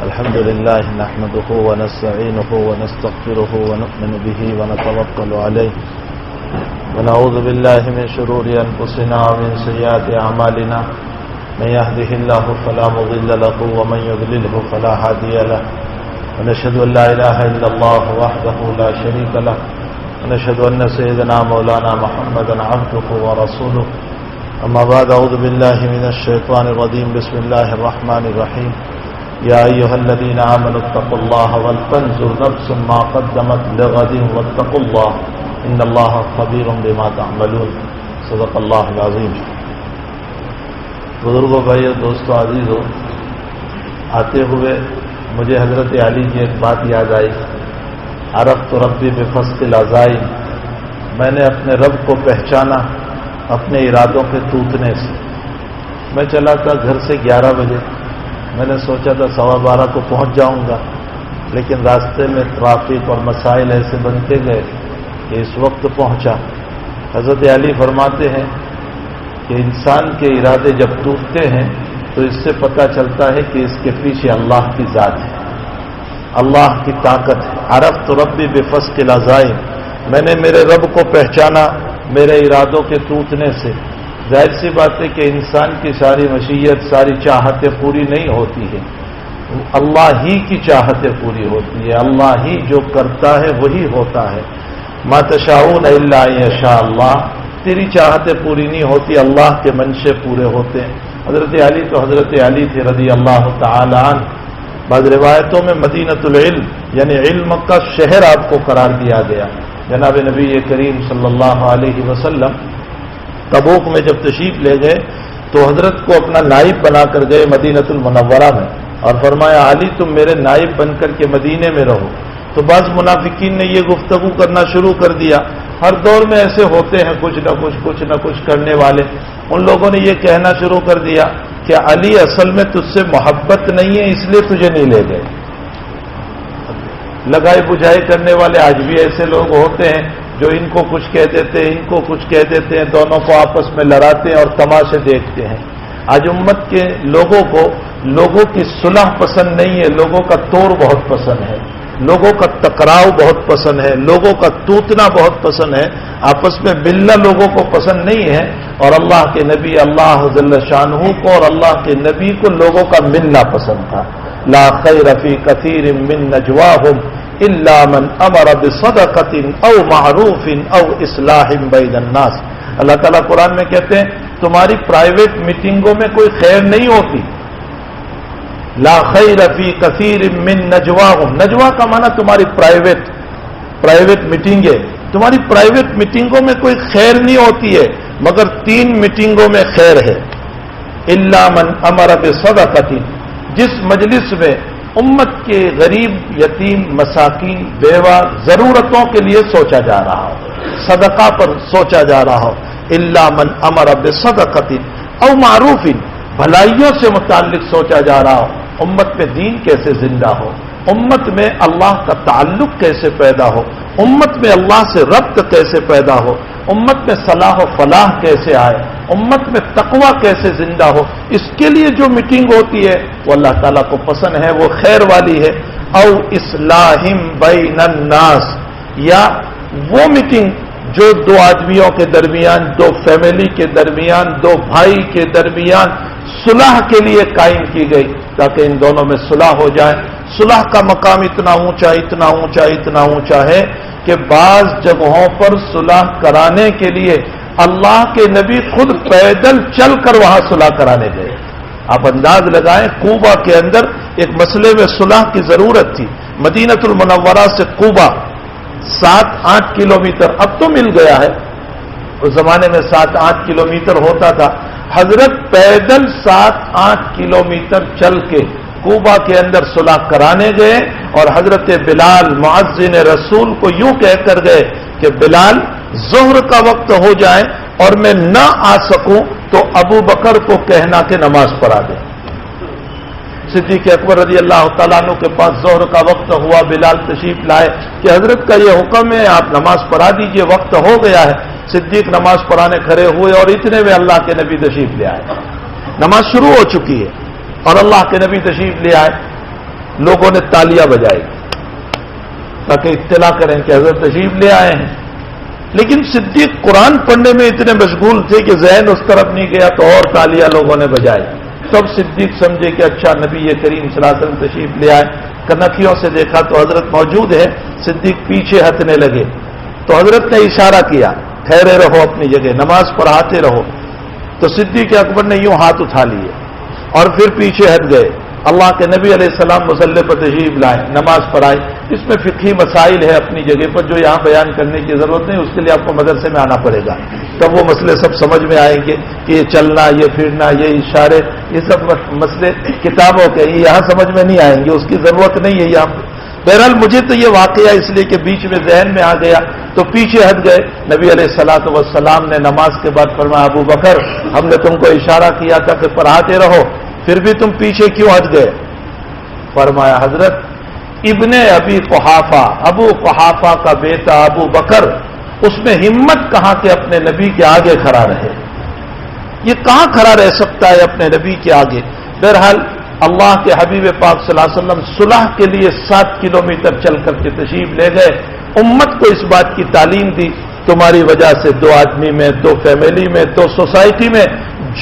الحمد لله نحمده ونستعينه ونستغفره ونؤمن به ونتوكل عليه ونعوذ بالله من شرور أنفسنا ومن سيئات أعمالنا من يهده الله فلا مضل له ومن يضلله فلا هادي له ونشهد أن لا إله إلا الله وحده لا شريك له ونشهد أن سيدنا مولانا محمدا عبده ورسوله أما بعد أعوذ بالله من الشيطان الرجيم بسم الله الرحمن الرحيم يا أيها الذين آمنوا اتقوا الله ولتنظر نفس ما قدمت لغد واتقوا الله إن الله خبير بما تعملون صدق اللہ العظیم. بزرگوں، بھائیو، دوستو، عزیزو، آتے ہوئے مجھے حضرت علی کی ایک بات یاد آئی. عرفت ربی بفسق العزائم، میں نے اپنے رب کو پہچانا اپنے ارادوں کے ٹوٹنے سے. میں چلا تھا گھر سے 11 بجے، میں نے سوچا تھا 12:15 کو پہنچ جاؤں گا، لیکن راستے میں ٹرافک اور مسائل ایسے بنتے گئے کہ اس وقت پہنچا. حضرت علی فرماتے ہیں کہ انسان کے ارادے جب ٹوٹتے ہیں تو اس سے پتہ چلتا ہے کہ اس کے پیچھے اللہ کی ذات ہے، اللہ کی طاقت ہے. عرفت ربی بفسق العزائم، میں نے میرے رب کو پہچانا میرے ارادوں کے ٹوٹنے سے. ظاہر سی بات ہے کہ انسان کی ساری مشیت، ساری چاہتیں پوری نہیں ہوتی ہیں، اللہ ہی کی چاہتیں پوری ہوتی ہے. اللہ ہی جو کرتا ہے وہی ہوتا ہے. ما تشاؤون الا ان یشاء اللہ، تیری چاہتیں پوری نہیں ہوتی، اللہ کے منشے پورے ہوتے ہیں. حضرت علی تو حضرت علی تھے رضی اللہ تعالی عنہ. بعض روایتوں میں مدینۃ العلم یعنی علم کا شہر آپ کو قرار دیا گیا. جناب نبی کریم صلی اللہ علیہ وسلم تبوک میں جب تشریف لے گئے تو حضرت کو اپنا نائب بنا کر گئے مدینۃ المنورہ میں، اور فرمایا علی تم میرے نائب بن کر کے مدینے میں رہو. تو بعض منافقین نے یہ گفتگو کرنا شروع کر دیا. ہر دور میں ایسے ہوتے ہیں کچھ نہ کچھ کرنے والے. ان لوگوں نے یہ کہنا شروع کر دیا کہ علی اصل میں تجھ سے محبت نہیں ہے اس لیے تجھے نہیں لے گئے. لگائی بجھائی کرنے والے آج بھی ایسے لوگ ہوتے ہیں جو ان کو کچھ کہہ دیتے ہیں، ان کو کچھ کہہ دیتے ہیں، دونوں کو آپس میں لڑاتے ہیں اور تماشے دیکھتے ہیں. آج امت کے لوگوں کو لوگوں کی صلح پسند نہیں ہے، لوگوں کا توڑ بہت پسند ہے، لوگوں کا ٹکراؤ بہت پسند ہے، لوگوں کا ٹوٹنا بہت پسند ہے، آپس میں ملنا لوگوں کو پسند نہیں ہے. اور اللہ کے نبی اللہ جل شانہ کو اور اللہ کے نبی کو لوگوں کا ملنا پسند تھا. لا خیر فی کثیر من نجواہم الا من امر بصدقۃ او معروف او اصلاح بین الناس. اللہ تعالیٰ قرآن میں کہتے ہیں تمہاری پرائیویٹ میٹنگوں میں کوئی خیر نہیں ہوتی. لا خیر فی کثیر من نجواہم، نجوا کا معنی تمہاری پرائیویٹ میٹنگیں، تمہاری پرائیویٹ میٹنگوں میں کوئی خیر نہیں ہوتی ہے، مگر 3 میٹنگوں میں خیر ہے. الا من امر بصدقۃ، جس مجلس میں امت کے غریب، یتیم، مساکین، بیوہ، ضرورتوں کے لیے سوچا جا رہا ہو، صدقہ پر سوچا جا رہا ہو. الا من امر بصدقۃ او معروف، بھلائیوں سے متعلق سوچا جا رہا ہو. امت میں دین کیسے زندہ ہو، امت میں اللہ کا تعلق کیسے پیدا ہو، امت میں اللہ سے ربط کیسے پیدا ہو، امت میں صلاح و فلاح کیسے آئے، امت میں تقوی کیسے زندہ ہو، اس کے لیے جو میٹنگ ہوتی ہے وہ اللہ تعالیٰ کو پسند ہے، وہ خیر والی ہے. او اصلاح بین الناس، یا وہ میٹنگ جو 2 آدمیوں کے درمیان، 2 فیملی کے درمیان، 2 بھائی کے درمیان صلح کے لیے قائم کی گئی تاکہ ان دونوں میں صلح ہو جائے. صلح کا مقام اتنا اونچا ہے کہ بعض جگہوں پر صلح کرانے کے لیے اللہ کے نبی خود پیدل چل کر وہاں صلح کرانے گئے. آپ انداز لگائیں کوبا کے اندر ایک مسئلے میں صلح کی ضرورت تھی. مدینۃ المنورہ سے کوبا 7-8 کلومیٹر، اب تو مل گیا ہے، اس زمانے میں 7-8 کلومیٹر ہوتا تھا. حضرت پیدل 7-8 کلومیٹر چل کے کوبا کے اندر صلح کرانے گئے اور حضرت بلال مؤذن رسول کو یوں کہہ کر گئے کہ بلال ظہر کا وقت ہو جائے اور میں نہ آ سکوں تو ابو بکر کو کہنا کہ نماز پڑھا دیں. صدیق اکبر رضی اللہ تعالیٰ عنہ کے پاس ظہر کا وقت ہوا، بلال تشریف لائے کہ حضرت کا یہ حکم ہے آپ نماز پڑھا دیجئے، وقت ہو گیا ہے. صدیق نماز پڑھانے کھڑے ہوئے اور اتنے میں اللہ کے نبی تشریف لے آئے. نماز شروع ہو چکی ہے اور اللہ کے نبی تشریف لے آئے. لوگوں نے تالیاں بجائی تاکہ اطلاع کریں کہ حضرت تشریف لے آئے ہیں. لیکن صدیق قرآن پڑھنے میں اتنے مشغول تھے کہ ذہن اس طرف نہیں گیا تو اور تالیاں لوگوں نے بجائی. تب صدیق سمجھے کہ اچھا نبی کریم صلی اللہ علیہ وسلم تشریف لے آئے. کنکھیوں سے دیکھا تو حضرت موجود ہے. صدیق پیچھے ہٹنے لگے تو حضرت نے اشارہ کیا ٹھہرے رہو اپنی جگہ, نماز پڑھاتے رہو. تو صدیق اکبر نے یوں ہاتھ اٹھا لیے اور پھر پیچھے ہٹ گئے. اللہ کے نبی علیہ السلام مصلی پر تشریف لائے, نماز پڑھائی. اس میں فقہی مسائل ہے اپنی جگہ پر جو یہاں بیان کرنے کی ضرورت نہیں, اس کے لیے آپ کو مدرسے میں آنا پڑے گا, تب وہ مسئلے سب سمجھ میں آئیں گے کہ یہ چلنا, یہ پھرنا, یہ اشارے, یہ سب مسئلے کتابوں کے یہاں سمجھ میں نہیں آئیں گے, اس کی ضرورت نہیں ہے یہاں. بہرحال مجھے تو یہ واقعہ اس لیے کہ بیچ میں ذہن میں آ گیا تو پیچھے ہٹ گئے. نبی علیہ الصلوۃ والسلام نے نماز کے بعد فرمایا ابو بکر ہم نے تم کو اشارہ کیا تھا کہ پڑھاتے رہو, پھر بھی تم پیچھے کیوں ہٹ گئے؟ فرمایا حضرت ابن ابی قحافہ, ابو قحافہ کا بیٹا ابو بکر, اس میں ہمت کہاں کہ اپنے نبی کے آگے کھڑا رہے, یہ کہاں کھڑا رہ سکتا ہے اپنے نبی کے آگے. بہرحال اللہ کے حبیب پاک صلی اللہ علیہ وسلم صلح کے لیے 7 کلومیٹر چل کر کے تشریف لے گئے. امت کو اس بات کی تعلیم دی تمہاری وجہ سے 2 آدمی میں, 2 فیملی میں, 2 سوسائٹی میں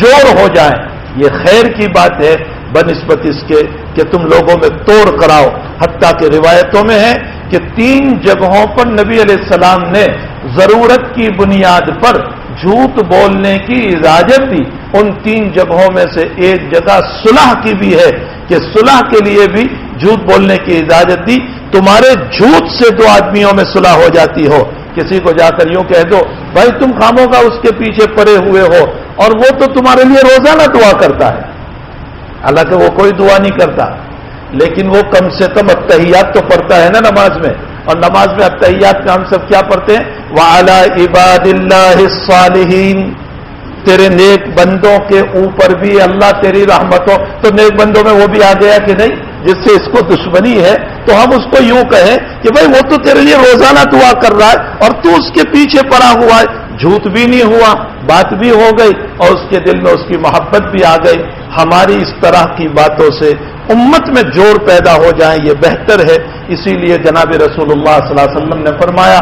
جوڑ ہو جائیں, یہ خیر کی بات ہے بنسبت اس کے کہ تم لوگوں میں توڑ کراؤ. حتیٰ کہ روایتوں میں ہے کہ 3 جگہوں پر نبی علیہ السلام نے ضرورت کی بنیاد پر جھوٹ بولنے کی اجازت دی. ان 3 جگہوں میں سے ایک جگہ صلح کی بھی ہے کہ صلح کے لیے بھی جھوٹ بولنے کی اجازت دی. تمہارے جھوٹ سے 2 آدمیوں میں صلح ہو جاتی ہو, کسی کو جا کر یوں کہہ دو بھائی تم خاموں کا اس کے پیچھے پڑے ہوئے ہو اور وہ تو تمہارے لیے روزانہ دعا کرتا ہے, حالانکہ وہ کوئی دعا نہیں کرتا, لیکن وہ کم سے کم التحیات تو پڑھتا ہے نا نماز میں. اور نماز میں التحیات میں ہم سب کیا پڑھتے ہیں؟ وعلی عباد اللہ الصالحین, تیرے نیک بندوں کے اوپر بھی اللہ تیری رحمتوں. تو نیک بندوں میں وہ بھی آ گیا کہ نہیں جس سے اس کو دشمنی ہے, تو ہم اس کو یوں کہیں کہ بھائی وہ تو تیرے لیے روزانہ دعا کر رہا ہے اور تو اس کے پیچھے پڑا ہوا ہے. جھوٹ بھی نہیں ہوا, بات بھی ہو گئی اور اس کے دل میں اس کی محبت بھی آ گئی. ہماری اس طرح کی باتوں سے امت میں جوڑ پیدا ہو جائیں یہ بہتر ہے. اسی لیے جناب رسول اللہ صلی اللہ علیہ وسلم نے فرمایا,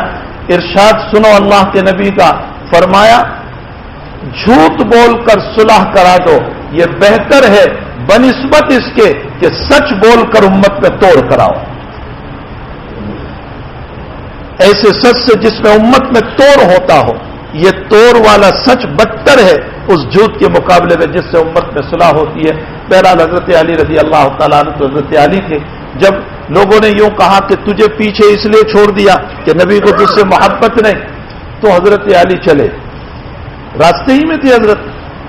ارشاد سنو اللہ کے نبی کا, فرمایا جھوٹ بول کر صلح کرا دو, یہ بہتر ہے بنسبت اس کے کہ سچ بول کر امت میں توڑ کراؤ. ایسے سچ سے جس میں امت میں توڑ ہوتا ہو, یہ توڑ والا سچ بدتر ہے اس جھوٹ کے مقابلے میں جس سے امت میں صلح ہوتی ہے. بہرحال حضرت علی رضی اللہ تعالیٰ عنہ تو حضرت علی تھے. جب لوگوں نے یوں کہا کہ تجھے پیچھے اس لیے چھوڑ دیا کہ نبی کو تجھ سے محبت نہیں, تو حضرت علی چلے, راستے ہی میں تھے حضرت.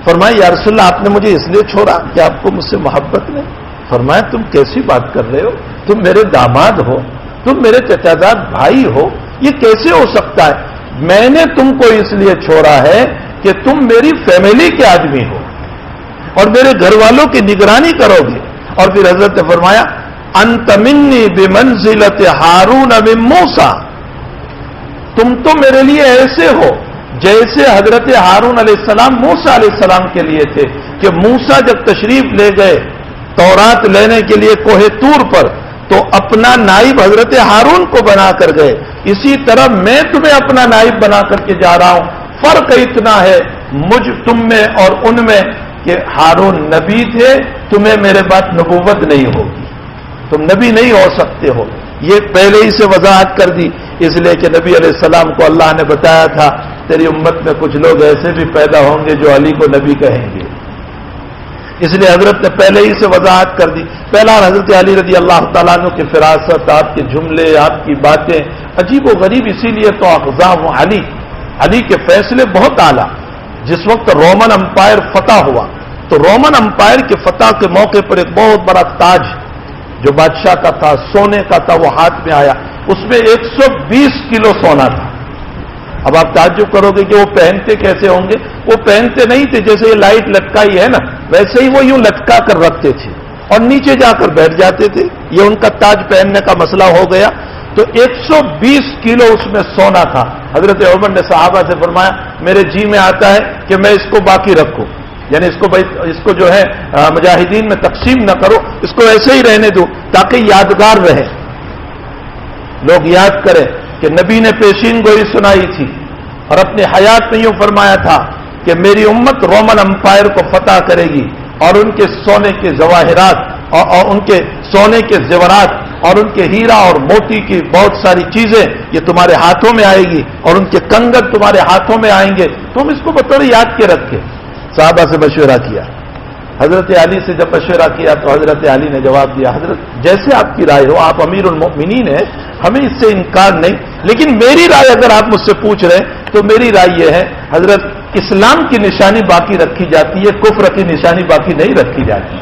فرمایا یا رسول اللہ آپ نے مجھے اس لیے چھوڑا کہ آپ کو مجھ سے محبت نہیں. فرمایا تم کیسی بات کر رہے ہو, تم میرے داماد ہو, تم میرے چچاداد بھائی ہو, یہ کیسے ہو سکتا ہے؟ میں نے تم کو اس لیے چھوڑا ہے کہ تم میری فیملی کے آدمی ہو اور میرے گھر والوں کی نگرانی کرو گے. اور پھر حضرت نے فرمایا انت منی بمنزلت ہارون من موسیٰ, تم تو میرے لیے ایسے ہو جیسے حضرت ہارون علیہ السلام موسیٰ علیہ السلام کے لیے تھے. کہ موسیٰ جب تشریف لے گئے تورات لینے کے لیے کوہ طور پر تو اپنا نائب حضرت ہارون کو بنا کر گئے, اسی طرح میں تمہیں اپنا نائب بنا کر کے جا رہا ہوں. فرق اتنا ہے تم میں اور ان میں کہ ہارون نبی تھے, تمہیں میرے بعد نبوت نہیں ہوگی, تم نبی نہیں ہو سکتے ہو. یہ پہلے ہی سے وضاحت کر دی, اس لیے کہ نبی علیہ السلام کو اللہ نے بتایا تھا تیری امت میں کچھ لوگ ایسے بھی پیدا ہوں گے جو علی کو نبی کہیں گے. اس لیے حضرت نے پہلے ہی سے وضاحت کر دی. پہلا حضرت علی رضی اللہ تعالیٰ عنہ کی فراست, آپ کے جملے, آپ کی باتیں عجیب و غریب, اسی لیے تو اقزام علی کے فیصلے بہت اعلیٰ. جس وقت رومن امپائر فتح ہوا تو رومن امپائر کے فتح کے موقع پر ایک بہت بڑا تاج جو بادشاہ کا تھا, سونے کا تھا, وہ ہاتھ میں آیا. اس میں 120 کلو سونا تھا. اب آپ تعجب کرو گے کہ وہ پہنتے کیسے ہوں گے. وہ پہنتے نہیں تھے جیسے یہ لائٹ لٹکائی ہے نا, ویسے ہی وہ یوں لٹکا کر رکھتے تھے اور نیچے جا کر بیٹھ جاتے تھے. یہ ان کا تاج پہننے کا مسئلہ ہو گیا. تو 120 کلو اس میں سونا تھا. حضرت عمر نے صحابہ سے فرمایا میرے جی میں آتا ہے کہ میں اس کو باقی رکھوں. یعنی اس کو جو ہے مجاہدین میں تقسیم نہ کرو، اس کو ایسے ہی رہنے دو تاکہ یادگار رہے، لوگ یاد کریں کہ نبی نے پیشین گوئی سنائی تھی اور اپنی حیات میں یوں فرمایا تھا کہ میری امت رومن امپائر کو فتح کرے گی اور ان کے سونے کے جواہرات اور ان کے سونے کے زیورات اور ان کے ہیرا اور موتی کی بہت ساری چیزیں یہ تمہارے ہاتھوں میں آئے گی اور ان کے کنگن تمہارے ہاتھوں میں آئیں گے، تم اس کو بطور یاد کے رکھے۔ صحابہ سے مشورہ کیا، حضرت علی سے جب مشورہ کیا تو حضرت علی نے جواب دیا، حضرت جیسے آپ کی رائے ہو، آپ امیر المؤمنین ہیں، ہمیں اس سے انکار نہیں، لیکن میری رائے اگر آپ مجھ سے پوچھ رہے ہیں تو میری رائے یہ ہے حضرت اسلام کی نشانی باقی رکھی جاتی ہے، کفر کی نشانی باقی نہیں رکھی جاتی،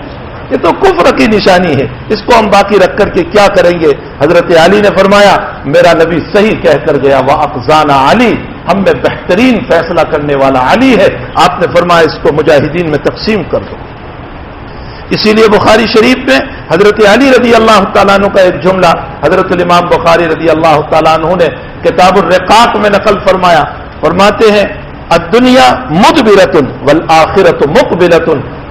یہ تو کفر کی نشانی ہے، اس کو ہم باقی رکھ کر کے کیا کریں گے؟ حضرت علی نے فرمایا میرا نبی صحیح کہہ کر گیا، وَأَقْزَانَ علی، ہم میں بہترین فیصلہ کرنے والا علی ہے، آپ نے فرمایا اس کو مجاہدین میں تقسیم کر دو۔ اسی لیے بخاری شریف میں حضرت علی رضی اللہ تعالیٰ عنہ کا ایک جملہ حضرت الامام بخاری رضی اللہ تعالیٰ عنہ نے کتاب الرقاق میں نقل فرمایا، فرماتے ہیں الدنیا مدبرۃ والآخرۃ مقبلۃ،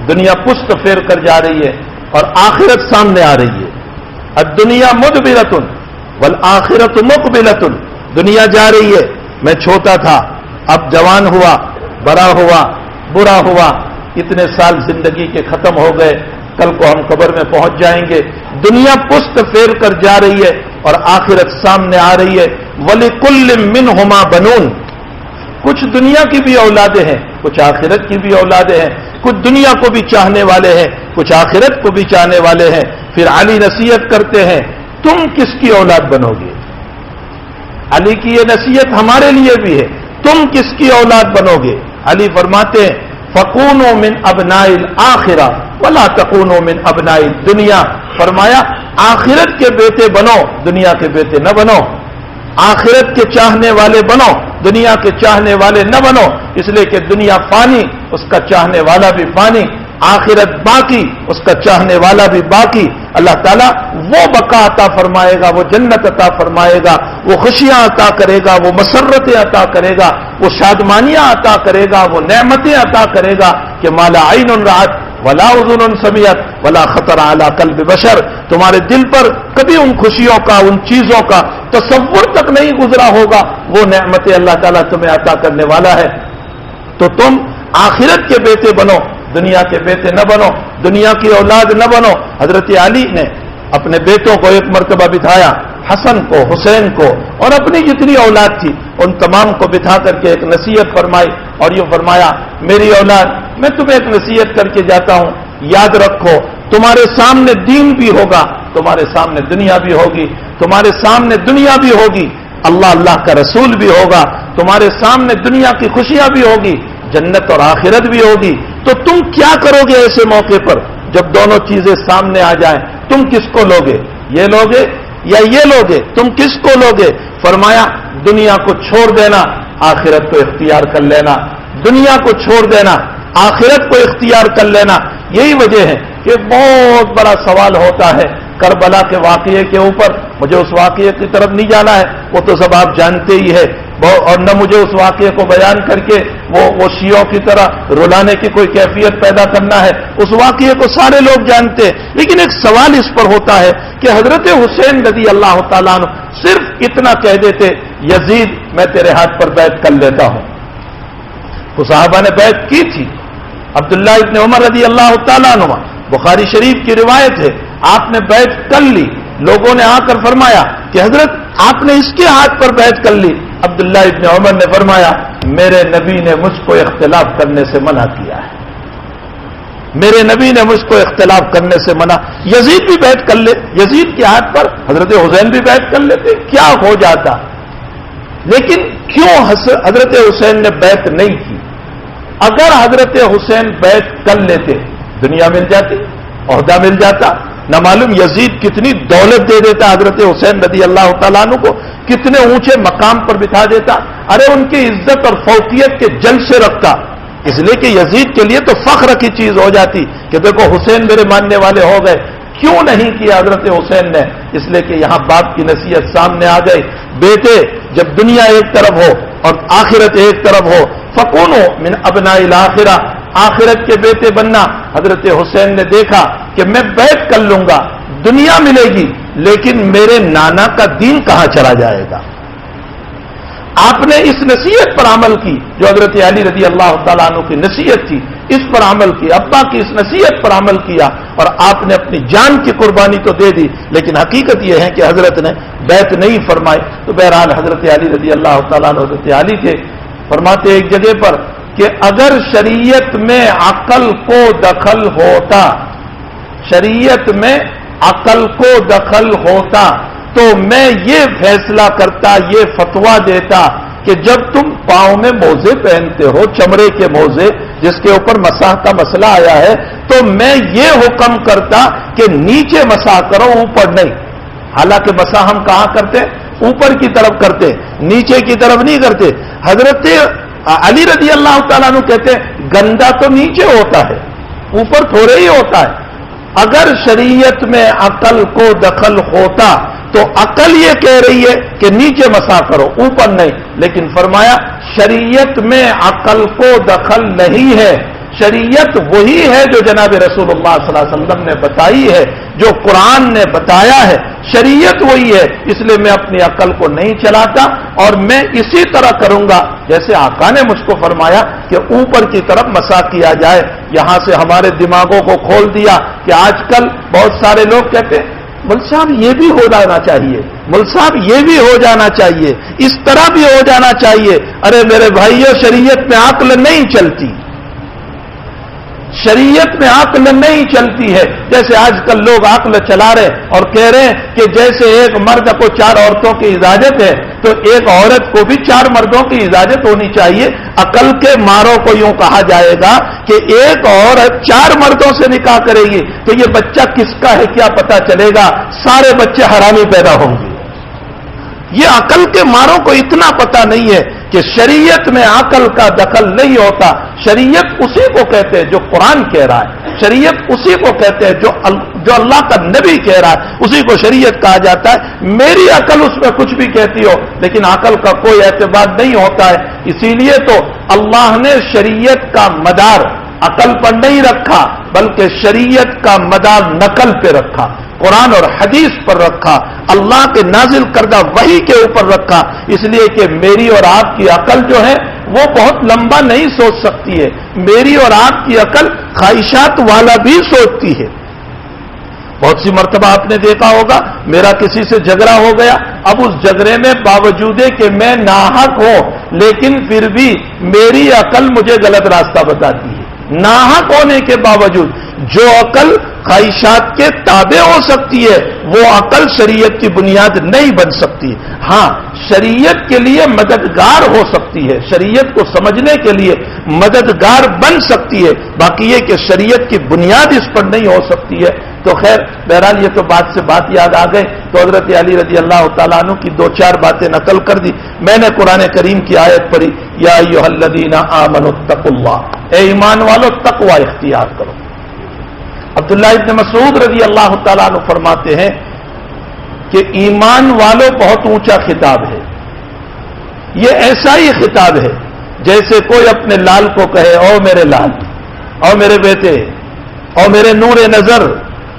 دنیا پشت پھیر کر جا رہی ہے اور آخرت سامنے آ رہی ہے۔ الدنیا مدبرۃ والآخرۃ مقبلۃ، دنیا جا رہی ہے، میں چھوٹا تھا، اب جوان ہوا، بڑا ہوا، برا ہوا، اتنے سال زندگی کے ختم ہو گئے، کل کو ہم قبر میں پہنچ جائیں گے، دنیا پشت پھیر کر جا رہی ہے اور آخرت سامنے آ رہی ہے۔ وَلِكُلٍّ مِّنْهُمَا بَنُونَ، کچھ دنیا کی بھی اولادیں ہیں، کچھ آخرت کی بھی اولادیں ہیں، کچھ دنیا کو بھی چاہنے والے ہیں، کچھ آخرت کو بھی چاہنے والے ہیں۔ پھر علی نصیحت کرتے ہیں تم کس کی اولاد بنو گے؟ علی کی یہ نصیحت ہمارے لیے بھی ہے، تم کس کی اولاد بنو گے؟ علی فرماتے ہیں فَكُونُوا مِنْ أَبْنَاءِ الْآخِرَةِ وَلَا تَكُونُوا مِنْ أَبْنَاءِ الدُّنْيَا، فرمایا آخرت کے بیٹے بنو، دنیا کے بیٹے نہ بنو، آخرت کے چاہنے والے بنو، دنیا کے چاہنے والے نہ بنو، اس لیے کہ دنیا فانی، اس کا چاہنے والا بھی فانی، آخرت باقی، اس کا چاہنے والا بھی باقی۔ اللہ تعالیٰ وہ بقا عطا فرمائے گا، وہ جنت عطا فرمائے گا، وہ خوشیاں عطا کرے گا، وہ مسرتیں عطا کرے گا، وہ شادمانیاں عطا کرے گا، وہ نعمتیں عطا کرے گا کہ مالا عین رأت ولا اذن سمعت ولا خطر علی قلب بشر، تمہارے دل پر کبھی ان خوشیوں کا، ان چیزوں کا تصور تک نہیں گزرا ہوگا، وہ نعمتیں اللہ تعالیٰ تمہیں عطا کرنے والا ہے۔ تو تم آخرت کے بیٹے بنو، دنیا کے بیٹے نہ بنو، دنیا کی اولاد نہ بنو۔ حضرت علی نے اپنے بیٹوں کو ایک مرتبہ بٹھایا، حسن کو، حسین کو اور اپنی جتنی اولاد تھی ان تمام کو بٹھا کر کے ایک نصیحت فرمائی اور یہ فرمایا میری اولاد، میں تمہیں ایک نصیحت کر کے جاتا ہوں، یاد رکھو تمہارے سامنے دین بھی ہوگا، تمہارے سامنے دنیا بھی ہوگی، تمہارے سامنے دنیا بھی ہوگی، اللہ کا رسول بھی ہوگا، تمہارے سامنے دنیا کی خوشیاں بھی ہوگی، جنت اور آخرت بھی ہوگی، تو تم کیا کرو گے ایسے موقع پر جب دونوں چیزیں سامنے آ جائیں؟ تم کس کو لوگے؟ یہ لوگے یا یہ لوگے؟ تم کس کو لوگے؟ فرمایا دنیا کو چھوڑ دینا، آخرت کو اختیار کر لینا، دنیا کو چھوڑ دینا، آخرت کو اختیار کر لینا۔ یہی وجہ ہے کہ بہت بڑا سوال ہوتا ہے کربلا کے واقعے کے اوپر، مجھے اس واقعے کی طرف نہیں جانا ہے، وہ تو سب آپ جانتے ہی ہے، اور نہ مجھے اس واقعے کو بیان کر کے وہ شیعوں کی طرح رلانے کی کوئی کیفیت پیدا کرنا ہے، اس واقعے کو سارے لوگ جانتے ہیں، لیکن ایک سوال اس پر ہوتا ہے کہ حضرت حسین رضی اللہ تعالیٰ عنہ صرف اتنا کہہ دیتے یزید میں تیرے ہاتھ پر بیعت کر لیتا ہوں، تو صحابہ نے بیعت کی تھی۔ عبداللہ ابن عمر رضی اللہ تعالیٰ عنہ، بخاری شریف کی روایت ہے، آپ نے بیعت کر لی، لوگوں نے آ کر فرمایا کہ حضرت آپ نے اس کے ہاتھ پر بیعت کر لی، عبداللہ ابن عمر نے فرمایا میرے نبی نے مجھ کو اختلاف کرنے سے منع کیا ہے، میرے نبی نے مجھ کو اختلاف کرنے سے منع۔ یزید بھی بیعت کر لے، یزید کے ہاتھ پر حضرت حسین بھی بیعت کر لیتے، کیا ہو جاتا؟ لیکن کیوں حضرت حسین نے بیعت نہیں کی؟ اگر حضرت حسین بیعت کر لیتے دنیا مل جاتی، عہدہ مل جاتا، نہ معلوم یزید کتنی دولت دے دیتا حضرت حسین رضی اللہ تعالیٰ عنہ کو، کتنے اونچے مقام پر بٹھا دیتا، ارے ان کی عزت اور فوقیت کے جل سے رکھتا، اس لیے کہ یزید کے لیے تو فخر کی چیز ہو جاتی کہ دیکھو حسین میرے ماننے والے ہو گئے۔ کیوں نہیں کیا حضرت حسین نے؟ اس لیے کہ یہاں باپ کی نصیحت سامنے آ گئی، بیٹے جب دنیا ایک طرف ہو اور آخرت ایک طرف ہو، فکونوا من ابناء الآخرہ، آخرت کے بیٹے بننا. حضرت حسین نے دیکھا کہ میں بیعت کر لوں گا, دنیا ملے گی, لیکن میرے نانا کا دین کہاں چلا جائے گا. آپ نے اس نصیحت پر عمل کی جو حضرت علی رضی اللہ تعالیٰ عنہ کی نصیحت تھی, اس پر عمل کی, ابا کی اس نصیحت پر عمل کیا, اور آپ نے اپنی جان کی قربانی تو دے دی, لیکن حقیقت یہ ہے کہ حضرت نے بیعت نہیں فرمائی. تو بہرحال حضرت علی رضی اللہ تعالیٰ عنہ حضرت علی تھے, فرماتے ایک جگہ پر کہ اگر شریعت میں عقل کو دخل ہوتا, شریعت میں عقل کو دخل ہوتا تو میں یہ فیصلہ کرتا, یہ فتویٰ دیتا کہ جب تم پاؤں میں موزے پہنتے ہو, چمڑے کے موزے جس کے اوپر مسح کا مسئلہ آیا ہے, تو میں یہ حکم کرتا کہ نیچے مسح کرو, اوپر نہیں. حالانکہ مسح ہم کہاں کرتے, اوپر کی طرف کرتے, نیچے کی طرف نہیں کرتے. حضرت علی رضی اللہ تعالیٰ عنہ کہتے ہیں گندا تو نیچے ہوتا ہے, اوپر تھوڑے ہی ہوتا ہے. اگر شریعت میں عقل کو دخل ہوتا تو عقل یہ کہہ رہی ہے کہ نیچے مسح کرو, اوپر نہیں. لیکن فرمایا شریعت میں عقل کو دخل نہیں ہے, شریعت وہی ہے جو جناب رسول اللہ صلی اللہ علیہ وسلم نے بتائی ہے, جو قرآن نے بتایا ہے, شریعت وہی ہے. اس لیے میں اپنی عقل کو نہیں چلاتا, اور میں اسی طرح کروں گا جیسے آقا نے مجھ کو فرمایا کہ اوپر کی طرف مسح کیا جائے. یہاں سے ہمارے دماغوں کو کھول دیا کہ آج کل بہت سارے لوگ کہتے ہیں مل صاحب یہ بھی ہو جانا چاہیے, مل صاحب یہ بھی ہو جانا چاہیے, اس طرح بھی ہو جانا چاہیے. ارے میرے بھائیو, شریعت میں عقل نہیں چلتی, شریعت میں عقل نہیں چلتی ہے. جیسے آج کل لوگ عقل چلا رہے اور کہہ رہے ہیں کہ جیسے ایک مرد کو 4 عورتوں کی اجازت ہے تو ایک عورت کو بھی 4 مردوں کی اجازت ہونی چاہیے. عقل کے ماروں کو یوں کہا جائے گا کہ ایک عورت 4 مردوں سے نکاح کرے گی تو یہ بچہ کس کا ہے کیا پتا چلے گا, سارے بچے حرامی پیدا ہوں گے. یہ عقل کے ماروں کو اتنا پتا نہیں ہے کہ شریعت میں عقل کا دخل نہیں ہوتا. شریعت اسی کو کہتے ہیں جو قرآن کہہ رہا ہے, شریعت اسی کو کہتے ہیں جو اللہ کا نبی کہہ رہا ہے, اسی کو شریعت کہا جاتا ہے. میری عقل اس میں کچھ بھی کہتی ہو, لیکن عقل کا کوئی اعتبار نہیں ہوتا ہے. اسی لیے تو اللہ نے شریعت کا مدار عقل پر نہیں رکھا, بلکہ شریعت کا مدار نقل پہ رکھا, قرآن اور حدیث پر رکھا, اللہ کے نازل کردہ وحی کے اوپر رکھا. اس لیے کہ میری اور آپ کی عقل جو ہے وہ بہت لمبا نہیں سوچ سکتی ہے. میری اور آپ کی عقل خواہشات والا بھی سوچتی ہے. بہت سی مرتبہ آپ نے دیکھا ہوگا میرا کسی سے جھگڑا ہو گیا, اب اس جھگڑے میں باوجود کہ میں ناحق ہوں لیکن پھر بھی میری عقل مجھے غلط راستہ بتاتی ہے. ناحق ہونے کے باوجود جو عقل خواہشات کے تابع ہو سکتی ہے وہ عقل شریعت کی بنیاد نہیں بن سکتی. ہاں, شریعت کے لیے مددگار ہو سکتی ہے, شریعت کو سمجھنے کے لیے مددگار بن سکتی ہے, باقی یہ کہ شریعت کی بنیاد اس پر نہیں ہو سکتی ہے. تو خیر بہرحال یہ تو بات سے بات یاد آ گئی, تو حضرت علی رضی اللہ تعالیٰ عنہ کی 2-4 باتیں نقل کر دی. میں نے قرآن کریم کی آیت پڑھی, یا ایھا الذین آمنوا اتقوا اللہ, اے ایمان والو تقوی اختیار کرو. عبداللہ ابن مسعود رضی اللہ تعالیٰ عنہ فرماتے ہیں کہ ایمان والوں بہت اونچا خطاب ہے. یہ ایسا ہی خطاب ہے جیسے کوئی اپنے لال کو کہے او میرے لال, او میرے بیٹے, او میرے نور نظر,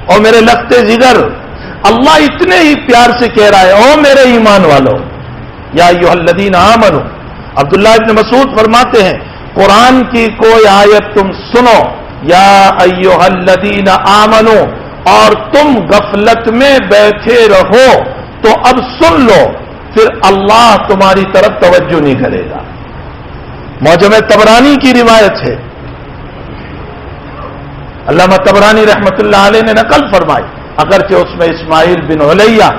او میرے لخت جگر. اللہ اتنے ہی پیار سے کہہ رہا ہے او میرے ایمان والوں, یا ایھا الذین آمنوا. عبداللہ ابن مسعود فرماتے ہیں قرآن کی کوئی آیت تم سنو, یا ایھا الذین آمنوا, اور تم غفلت میں بیٹھے رہو تو اب سن لو, پھر اللہ تمہاری طرف توجہ نہیں کرے گا. معجم طبرانی کی روایت ہے, علامہ طبرانی رحمت اللہ علیہ نے نقل فرمائی, اگرچہ اس میں اسماعیل بن علیہ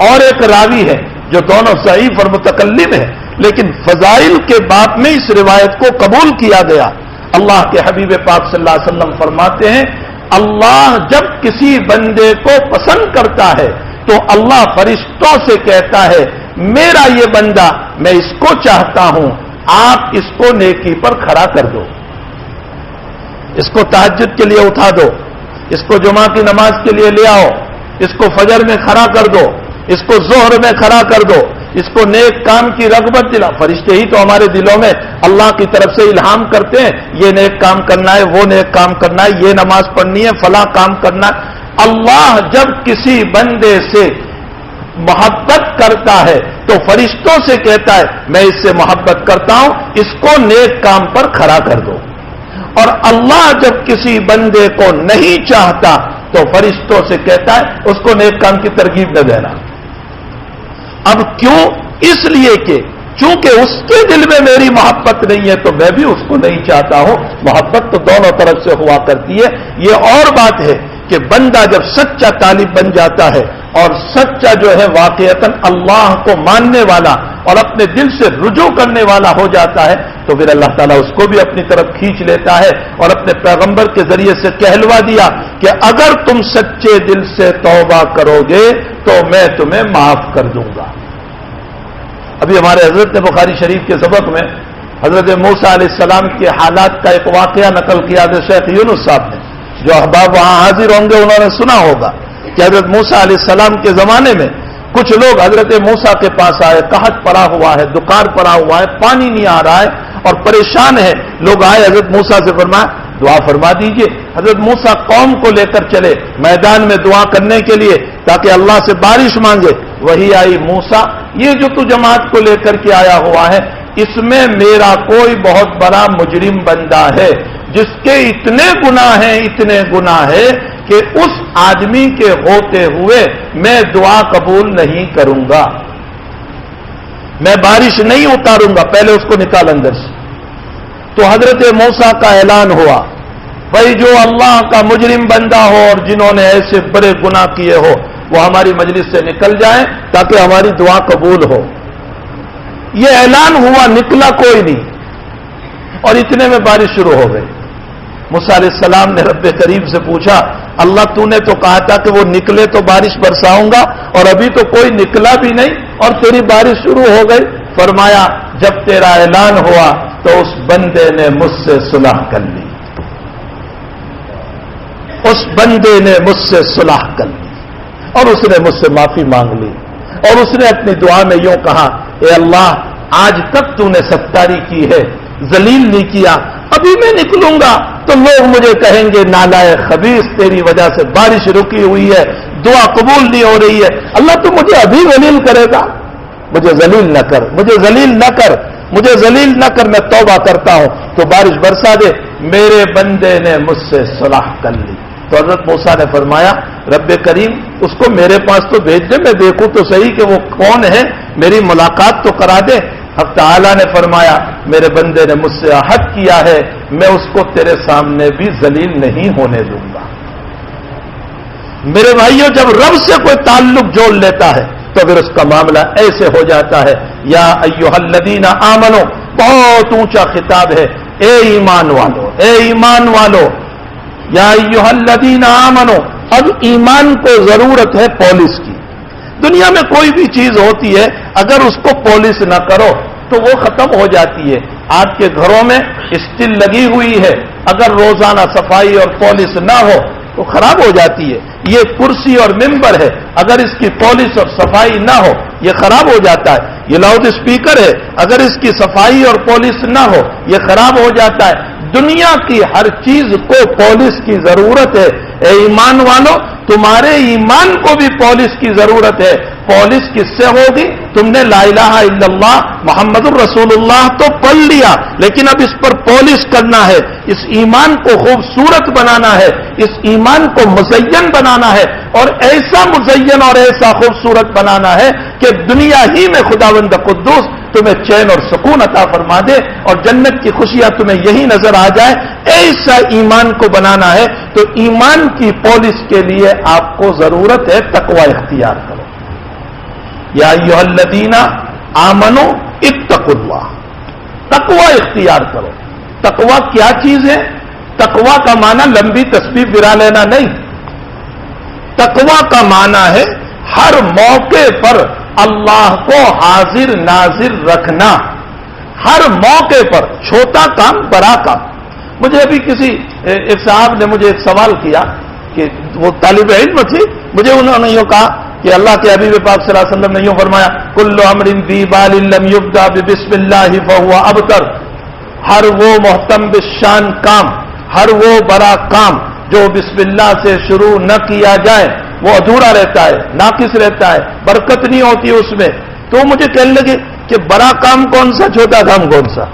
اور ایک راوی ہے جو دونوں ضعیف اور متکلم ہیں, لیکن فضائل کے باب میں اس روایت کو قبول کیا گیا. اللہ کے حبیب پاک صلی اللہ علیہ وسلم فرماتے ہیں اللہ جب کسی بندے کو پسند کرتا ہے تو اللہ فرشتوں سے کہتا ہے میرا یہ بندہ میں اس کو چاہتا ہوں, آپ اس کو نیکی پر کھڑا کر دو, اس کو تہجد کے لیے اٹھا دو, اس کو جمعہ کی نماز کے لیے لے آؤ, اس کو فجر میں کھڑا کر دو, اس کو ظہر میں کھڑا کر دو, اس کو نیک کام کی رغبت دلا. فرشتے ہی تو ہمارے دلوں میں اللہ کی طرف سے الہام کرتے ہیں، یہ نیک کام کرنا ہے، وہ نیک کام کرنا ہے، یہ نماز پڑھنی ہے، فلاں کام کرنا ہے. اللہ جب کسی بندے سے محبت کرتا ہے تو فرشتوں سے کہتا ہے میں اس سے محبت کرتا ہوں، اس کو نیک کام پر کھڑا کر دو. اور اللہ جب کسی بندے کو نہیں چاہتا تو فرشتوں سے کہتا ہے اس کو نیک کام کی ترغیب نہ دینا. اب کیوں؟ اس لیے کہ چونکہ اس کے دل میں میری محبت نہیں ہے تو میں بھی اس کو نہیں چاہتا ہوں. محبت تو دونوں طرف سے ہوا کرتی ہے. یہ اور بات ہے کہ بندہ جب سچا طالب بن جاتا ہے اور سچا جو ہے واقعتاً اللہ کو ماننے والا اور اپنے دل سے رجوع کرنے والا ہو جاتا ہے تو پھر اللہ تعالیٰ اس کو بھی اپنی طرف کھینچ لیتا ہے اور اپنے پیغمبر کے ذریعے سے کہلوا دیا کہ اگر تم سچے دل سے توبہ کرو گے تو میں تمہیں معاف کر دوں گا. ابھی ہمارے حضرت نے بخاری شریف کے سبق میں حضرت موسیٰ علیہ السلام کے حالات کا ایک واقعہ نقل کیا حضرت شیخ یونس صاحب نے. جو احباب وہاں حاضر ہوں گے انہوں نے سنا ہوگا کہ حضرت موسیٰ علیہ السلام کے زمانے میں کچھ لوگ حضرت موسیٰ کے پاس آئے، قحط پڑا ہوا ہے، دکار پڑا ہوا ہے، پانی نہیں آ رہا ہے اور پریشان ہے. لوگ آئے حضرت موسیٰ سے فرمایا دعا فرما دیجئے. حضرت موسیٰ قوم کو لے کر چلے میدان میں دعا کرنے کے لیے تاکہ اللہ سے بارش مانگے. وہی آئی موسیٰ یہ جو تو جماعت کو لے کر کے آیا ہوا ہے اس میں میرا کوئی بہت بڑا مجرم بندہ ہے جس کے اتنے گناہ ہے کہ اس آدمی کے ہوتے ہوئے میں دعا قبول نہیں کروں گا، میں بارش نہیں اتاروں گا، پہلے اس کو نکال اندر سے. تو حضرت موسیٰ کا اعلان ہوا بھائی جو اللہ کا مجرم بندہ ہو اور جنہوں نے ایسے بڑے گناہ کیے ہو وہ ہماری مجلس سے نکل جائیں تاکہ ہماری دعا قبول ہو. یہ اعلان ہوا، نکلا کوئی نہیں اور اتنے میں بارش شروع ہو گئی. موسیٰ علیہ السلام نے رب کریم سے پوچھا اللہ تو نے تو کہا تھا کہ وہ نکلے تو بارش برساؤں گا اور ابھی تو کوئی نکلا بھی نہیں اور تیری بارش شروع ہو گئی. فرمایا جب تیرا اعلان ہوا تو اس بندے نے مجھ سے صلح کر لی، اس بندے نے مجھ سے صلح کر لی اور اس نے مجھ سے معافی مانگ لی اور اس نے اپنی دعا میں یوں کہا اے اللہ آج تک تو نے ستاری کی ہے، ذلیل نہیں کیا، ابھی میں نکلوں گا تو لوگ مجھے کہیں گے نالائق خبیث تیری وجہ سے بارش رکی ہوئی ہے، دعا قبول نہیں ہو رہی ہے. اللہ تو مجھے ابھی ذلیل کرے گا، مجھے ذلیل نہ کر، مجھے ذلیل نہ کر، مجھے ذلیل نہ کر، میں توبہ کرتا ہوں تو بارش برسا دے. میرے بندے نے مجھ سے صلح کر لی. تو حضرت موسیٰ نے فرمایا رب کریم اس کو میرے پاس تو بھیج دے، میں دیکھوں تو صحیح کہ وہ کون ہے، میری ملاقات تو کرا دے. حق تعالیٰ نے فرمایا میرے بندے نے مجھ سے عہد کیا ہے میں اس کو تیرے سامنے بھی ذلیل نہیں ہونے دوں گا. میرے بھائیوں جب رب سے کوئی تعلق جوڑ لیتا ہے تو پھر اس کا معاملہ ایسے ہو جاتا ہے. یا ایھا الذین آمنو بہت اونچا خطاب ہے، اے ایمان والو، اے ایمان والو. یا ایھا الذین آمنو، اب ایمان کو ضرورت ہے پالش کی. دنیا میں کوئی بھی چیز ہوتی ہے اگر اس کو پالش نہ کرو تو وہ ختم ہو جاتی ہے. آپ کے گھروں میں اسٹیل لگی ہوئی ہے، اگر روزانہ صفائی اور پالش نہ ہو تو خراب ہو جاتی ہے. یہ کرسی اور ممبر ہے، اگر اس کی پالش اور صفائی نہ ہو یہ خراب ہو جاتا ہے. یہ لاؤڈ اسپیکر ہے، اگر اس کی صفائی اور پالش نہ ہو یہ خراب ہو جاتا ہے. دنیا کی ہر چیز کو پالش کی ضرورت ہے. اے ایمان والو تمہارے ایمان کو بھی پالش کی ضرورت ہے. پالش کس سے ہوگی؟ تم نے لا الہ الا اللہ محمد الرسول اللہ تو پڑھ لیا لیکن اب اس پر پالش کرنا ہے، اس ایمان کو خوبصورت بنانا ہے، اس ایمان کو مزین بنانا ہے اور ایسا مزین اور ایسا خوبصورت بنانا ہے کہ دنیا ہی میں خداوند قدوس تمہیں چین اور سکون عطا فرما دے اور جنت کی خوشیاں تمہیں یہی نظر آ جائے. ایسا ایمان کو بنانا ہے تو ایمان کی پالش کے لیے آپ کو ضرورت ہے تقوی اختیار کرو. یا ایھا الذین آمنو اتقوا اللہ، تقوی اختیار کرو. تقوی کیا چیز ہے؟ تقوی کا معنی لمبی تسبیح گرا لینا نہیں. تقوی کا معنی ہے ہر موقع پر اللہ کو حاضر ناظر رکھنا، ہر موقع پر، چھوٹا کام بڑا کام. مجھے ابھی ایک صاحب نے مجھے ایک سوال کیا کہ وہ طالب علم تھی، مجھے انہوں نے یہ کہا کہ اللہ کے حبیب پاک صلی اللہ علیہ وسلم نے یوں فرمایا کل امر ذی بال لم یبدا بسم اللہ فهو ابتر، ہر وہ محتم بالشان کام، ہر وہ بڑا کام جو بسم اللہ سے شروع نہ کیا جائے وہ ادھورا رہتا ہے، ناقص رہتا ہے، برکت نہیں ہوتی اس میں. تو مجھے کہنے لگے کہ بڑا کام کون سا، چھوٹا کام کون سا؟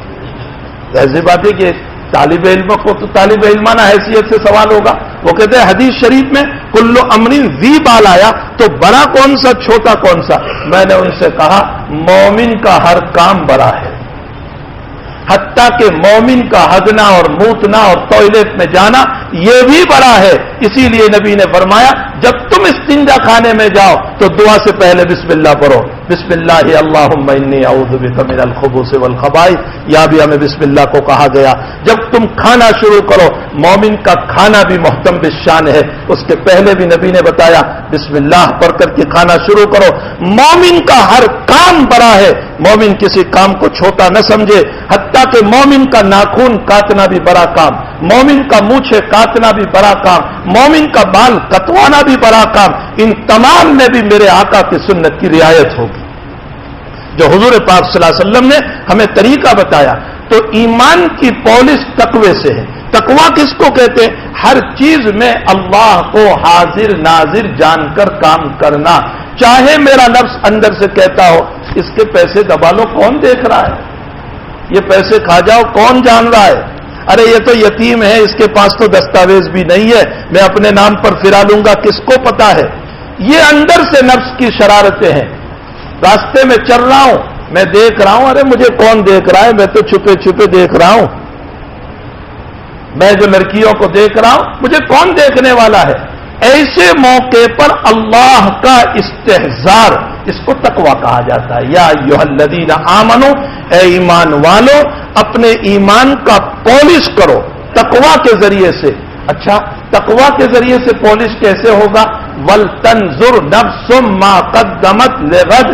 ایسی بات ہے کہ طالب علم کو تو طالب علمانہ حیثیت سے سوال ہوگا. وہ کہتے ہیں حدیث شریف میں کل امر ذی بال آیا تو بڑا کون سا چھوٹا کون سا؟ میں نے ان سے کہا مومن کا ہر کام بڑا ہے، حتیٰ کہ مومن کا ہگنا اور موتنا اور ٹوائلٹ میں جانا یہ بھی بڑا ہے. اسی لیے نبی نے فرمایا جب تم استنجا خانے میں جاؤ تو دعا سے پہلے بسم اللہ پڑھو، بسم اللہ اللہم انی اعوذ بک من الخبث والخبائث. یا بھی ہمیں بسم اللہ کو کہا گیا. جب تم کھانا شروع کرو، مومن کا کھانا بھی محتم بالشان ہے، اس کے پہلے بھی نبی نے بتایا بسم اللہ پڑھ کر کے کھانا شروع کرو. مومن کا ہر کام بڑا ہے، مومن کسی کام کو چھوٹا نہ سمجھے. حتیٰ کہ مومن کا ناخن کاٹنا بھی بڑا کام، مومن کا مونچھے کاٹنا بھی بڑا کام، مومن کا بال کٹوانا بھی بڑا کام. ان تمام میں بھی میرے آقا کی سنت کی رعایت ہوگی جو حضور پاک صلی اللہ علیہ وسلم نے ہمیں طریقہ بتایا. تو ایمان کی پالش تقوی سے ہے. تقوی کس کو کہتے ہیں؟ ہر چیز میں اللہ کو حاضر ناظر جان کر کام کرنا. چاہے میرا نفس اندر سے کہتا ہو اس کے پیسے دبا لو، کون دیکھ رہا ہے؟ یہ پیسے کھا جاؤ، کون جان رہا ہے؟ ارے یہ تو یتیم ہے، اس کے پاس تو دستاویز بھی نہیں ہے، میں اپنے نام پر پھرا لوں گا، کس کو پتا ہے؟ یہ اندر سے نفس کی شرارتیں ہیں. راستے میں چل رہا ہوں، میں دیکھ رہا ہوں، ارے مجھے کون دیکھ رہا ہے؟ میں تو چھپے چھپے دیکھ رہا ہوں. میں جو لڑکیوں کو دیکھ رہا ہوں مجھے کون دیکھنے والا ہے؟ ایسے موقع پر اللہ کا استحضار، اس کو تقویٰ کہا جاتا ہے. یا ایھا الذین آمنو، اے ایمان والو اپنے ایمان کا پالش کرو تقویٰ کے ذریعے سے. اچھا تقویٰ کے ذریعے سے پالش کیسے ہوگا؟ وَلْتَنْظُرْ نَفْسٌ مَا قَدَّمَتْ لِغَدٍ،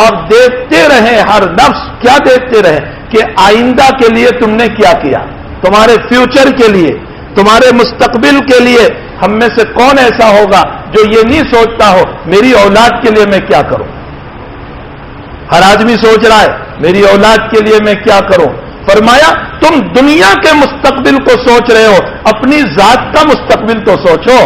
اور دیکھتے رہے ہر نفس. کیا دیکھتے رہے؟ کہ آئندہ کے لیے تم نے کیا کیا، تمہارے فیوچر کے لیے، تمہارے مستقبل کے لیے. ہم میں سے کون ایسا ہوگا جو یہ نہیں سوچتا ہو میری اولاد کے لیے میں کیا کروں؟ ہر آدمی سوچ رہا ہے میری اولاد کے لیے میں کیا کروں. فرمایا تم دنیا کے مستقبل کو سوچ رہے ہو، اپنی ذات کا مستقبل تو سوچو،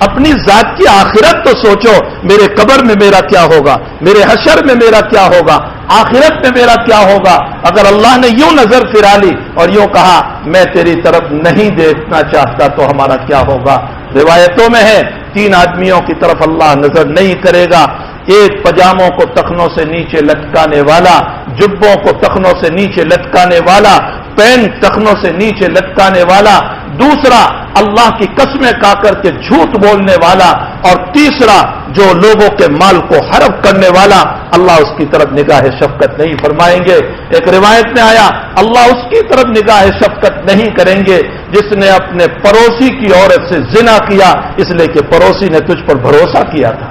اپنی ذات کی آخرت تو سوچو. میرے قبر میں میرا کیا ہوگا، میرے حشر میں میرا کیا ہوگا، آخرت میں میرا کیا ہوگا. اگر اللہ نے یوں نظر پھرا لی اور یوں کہا میں تیری طرف نہیں دیکھنا چاہتا تو ہمارا کیا ہوگا؟ روایتوں میں ہے 3 آدمیوں کی طرف اللہ نظر نہیں کرے گا. ایک پجاموں کو تخنوں سے نیچے لٹکانے والا، جبوں کو تخنوں سے نیچے لٹکانے والا، پینٹ تخنوں سے نیچے لٹکانے والا. دوسرا اللہ کی قسمیں کھا کر کے جھوٹ بولنے والا. اور تیسرا جو لوگوں کے مال کو حرب کرنے والا. اللہ اس کی طرف نگاہ شفقت نہیں فرمائیں گے. ایک روایت میں آیا اللہ اس کی طرف نگاہ شفقت نہیں کریں گے جس نے اپنے پڑوسی کی عورت سے زنا کیا، اس لیے کہ پڑوسی نے تجھ پر بھروسہ کیا تھا،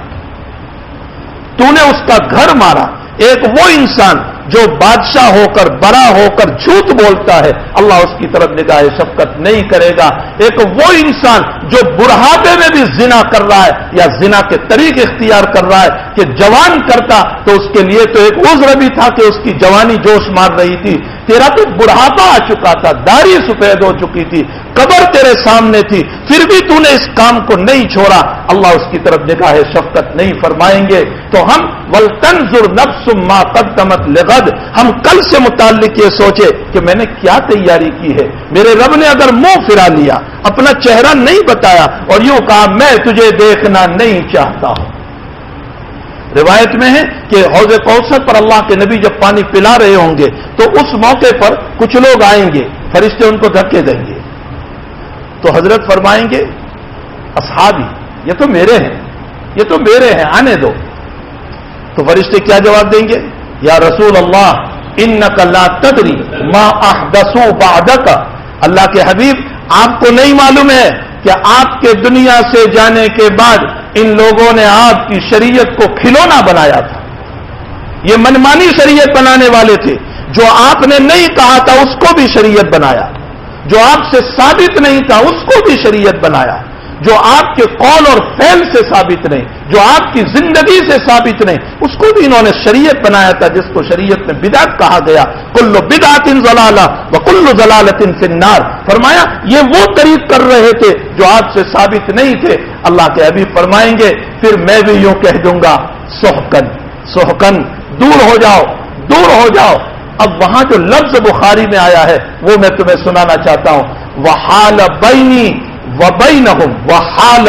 تو نے اس کا گھر مارا. ایک وہ انسان جو بادشاہ ہو کر بڑا ہو کر جھوٹ بولتا ہے، اللہ اس کی طرف نگاہ شفقت نہیں کرے گا. ایک وہ انسان جو بڑھاپے میں بھی زنا کر رہا ہے یا زنا کے طریق اختیار کر رہا ہے کہ جوان کرتا تو اس کے لیے تو ایک عذر بھی تھا کہ اس کی جوانی جوش مار رہی تھی. تیرا تو بڑھاپا آ چکا تھا، داڑھی سفید ہو چکی تھی، قبر تیرے سامنے تھی، پھر بھی تو نے اس کام کو نہیں چھوڑا. اللہ اس کی طرف نگاہ شفقت نہیں فرمائیں گے. تو ہم وَلْتَنْظُرْ نَفْسٌ مَا قَدَّمَتْ لِغَدٍ، ہم کل سے متعلق یہ سوچے کہ میں نے کیا تیاری کی ہے. میرے رب نے اگر منہ پھرا لیا، اپنا چہرہ نہیں بتایا اور یوں کہا میں تجھے دیکھنا نہیں چاہتا ہوں. روایت میں ہے کہ حوض کوثر پر اللہ کے نبی جب پانی پلا رہے ہوں گے تو اس موقع پر کچھ لوگ آئیں گے، فرشتے ان کو دھکے دیں گے. تو حضرت فرمائیں گے اصحابی یہ تو میرے ہیں، یہ تو میرے ہیں، آنے دو. تو فرشتے کیا جواب دیں گے؟ یا رسول اللہ انک لا تدری ما احدثوا بعدک، اللہ کے حبیب آپ کو نہیں معلوم ہے کہ آپ کے دنیا سے جانے کے بعد ان لوگوں نے آپ کی شریعت کو کھلونا بنایا تھا. یہ منمانی شریعت بنانے والے تھے. جو آپ نے نہیں کہا تھا اس کو بھی شریعت بنایا، جو آپ سے ثابت نہیں تھا اس کو بھی شریعت بنایا. جو آپ کے قول اور فعل سے ثابت نہیں، جو آپ کی زندگی سے ثابت نہیں، اس کو بھی انہوں نے شریعت بنایا تھا، جس کو شریعت میں بدعت کہا گیا۔ کل بدعت ضلالہ وکل ضلالۃ فی النار، فرمایا یہ وہ طریق کر رہے تھے جو آپ سے ثابت نہیں تھے۔ اللہ کے حبیب فرمائیں گے پھر میں بھی یوں کہہ دوں گا سحقن سحقن، دور ہو جاؤ دور ہو جاؤ۔ اب وہاں جو لفظ بخاری میں آیا ہے وہ میں تمہیں سنانا چاہتا ہوں، وحال بینی وبینہم، وحال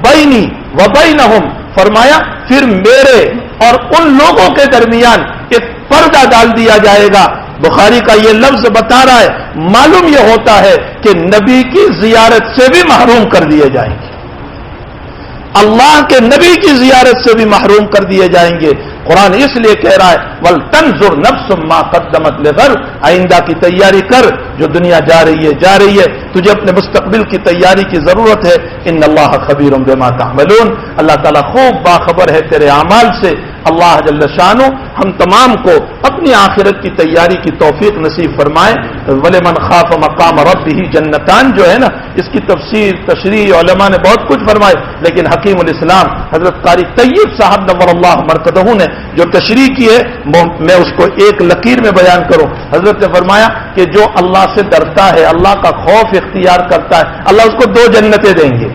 بینی وبینہم، فرمایا پھر میرے اور ان لوگوں کے درمیان ایک پردہ ڈال دیا جائے گا۔ بخاری کا یہ لفظ بتا رہا ہے، معلوم یہ ہوتا ہے کہ نبی کی زیارت سے بھی محروم کر دیے جائیں گے، اللہ کے نبی کی زیارت سے بھی محروم کر دیے جائیں گے۔ قرآن اس لیے کہہ رہا ہے وَلْتَنْظُرْ نَفْسٌ مَا قَدَّمَتْ لِغَدٍ، آئندہ کی تیاری کر، جو دنیا جا رہی ہے، تجھے اپنے مستقبل کی تیاری کی ضرورت ہے۔ ان اللہ خبیر بما تعملون، اللہ تعالیٰ خوب باخبر ہے تیرے اعمال سے۔ اللہ جل شانہ ہم تمام کو اپنی آخرت کی تیاری کی توفیق نصیب فرمائے۔ وَلِمَنْ خَافَ مَقَامَ رَبِّهِ جنتان جو ہے نا، اس کی تفسیر تشریح علماء نے بہت کچھ فرمائے، لیکن حکیم الاسلام حضرت قاری طیب صاحب نور اللہ مرکزہ نے جو تشریح کی ہے میں اس کو ایک لکیر میں بیان کروں۔ حضرت نے فرمایا کہ جو اللہ سے ڈرتا ہے، اللہ کا خوف اختیار کرتا ہے، اللہ اس کو 2 جنتیں دیں گے،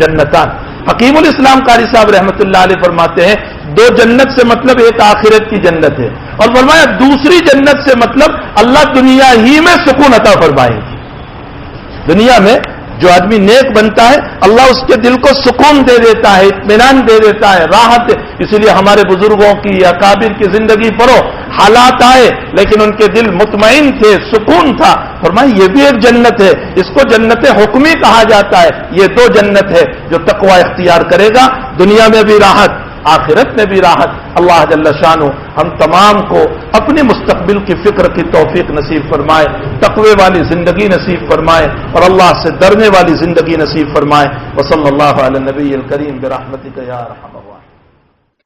جنتان۔ حکیم الاسلام قاری صاحب رحمۃ اللہ علیہ فرماتے ہیں 2 جنت سے مطلب ایک آخرت کی جنت ہے، اور فرمایا دوسری جنت سے مطلب اللہ دنیا ہی میں سکون عطا فرمائیں گے۔ دنیا میں جو آدمی نیک بنتا ہے اللہ اس کے دل کو سکون دے دیتا ہے، اطمینان دے دیتا ہے، راحت ہے۔ اسی لیے ہمارے بزرگوں کی یا اکابر کی زندگی پڑھو، حالات آئے لیکن ان کے دل مطمئن تھے، سکون تھا۔ فرمایا یہ بھی ایک جنت ہے، اس کو جنت حکمی کہا جاتا ہے۔ یہ 2 جنت ہے، جو تقوی اختیار کرے گا دنیا میں بھی راحت، آخرت میں بھی راحت۔ اللہ جل شانہ ہم تمام کو اپنے مستقبل کی فکر کی توفیق نصیب فرمائے، تقوی والی زندگی نصیب فرمائے، اور اللہ سے ڈرنے والی زندگی نصیب فرمائے۔ وصلی اللہ علی النبی الکریم برحمتک یا ارحم الراحمین۔